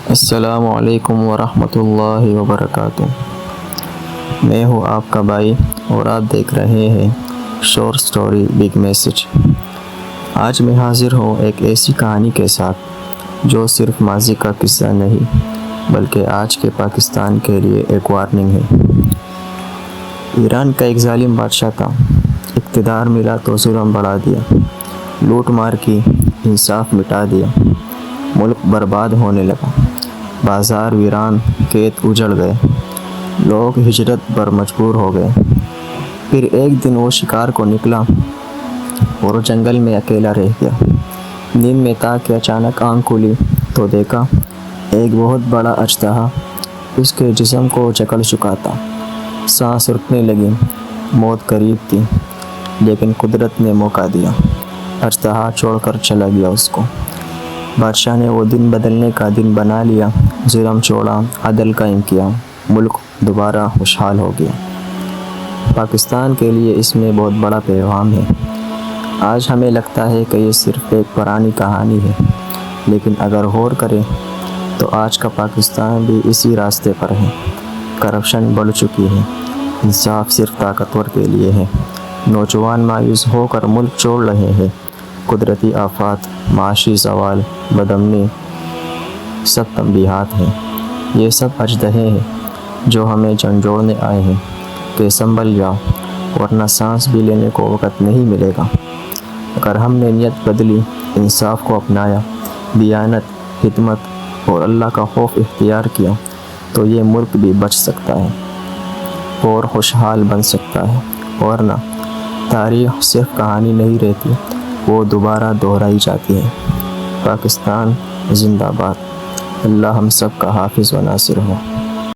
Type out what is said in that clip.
السلام علیکم ورحمۃ اللہ وبرکاتہ۔ میں ہوں آپ کا بھائی اور آپ دیکھ رہے ہیں شارٹ سٹوری بگ میسج۔ آج میں حاضر ہوں ایک ایسی کہانی کے ساتھ جو صرف ماضی کا قصہ نہیں بلکہ آج کے پاکستان کے لیے ایک وارننگ ہے۔ ایران کا ایک ظالم بادشاہ تھا، اقتدار ملا تو ظلم بڑھا دیا، لوٹ مار کی، انصاف مٹا دیا، ملک برباد ہونے لگا، بازار ویران، کھیت اجڑ گئے، لوگ ہجرت پر مجبور ہو گئے۔ پھر ایک دن وہ شکار کو نکلا اور جنگل میں اکیلا رہ گیا۔ نیند میں تھا کہ اچانک آنکھ کھلی تو دیکھا ایک بہت بڑا اژدہا اس کے جسم کو جکڑ چکا تھا۔ سانس رکنے لگی، موت قریب تھی، لیکن قدرت نے موقع دیا، اژدہا چھوڑ کر چلا گیا اس کو۔ بادشاہ نے وہ دن بدلنے کا دن بنا لیا، ظلم چھوڑا، عدل قائم کیا، ملک دوبارہ خوشحال ہو گیا۔ پاکستان کے لیے اس میں بہت بڑا پیغام ہے۔ آج ہمیں لگتا ہے کہ یہ صرف ایک پرانی کہانی ہے، لیکن اگر غور کریں تو آج کا پاکستان بھی اسی راستے پر ہے۔ کرپشن بڑھ چکی ہے، انصاف صرف طاقتور کے لیے ہے، نوجوان مایوس ہو کر ملک چھوڑ رہے ہیں، قدرتی آفات، معاشی زوال، بدامنی، سب تنبیہات ہیں۔ یہ سب اژدہے ہیں جو ہمیں جھنجھوڑنے آئے ہیں کہ سنبھل جاؤ ورنہ سانس بھی لینے کو وقت نہیں ملے گا۔ اگر ہم نے نیت بدلی، انصاف کو اپنایا، دیانت، حکمت اور اللہ کا خوف اختیار کیا تو یہ ملک بھی بچ سکتا ہے اور خوشحال بن سکتا ہے، ورنہ تاریخ صرف کہانی نہیں رہتی، وہ دوبارہ دہرائی جاتی ہے۔ پاکستان زندہ باد۔ اللہ ہم سب کا حافظ و ناصر ہو۔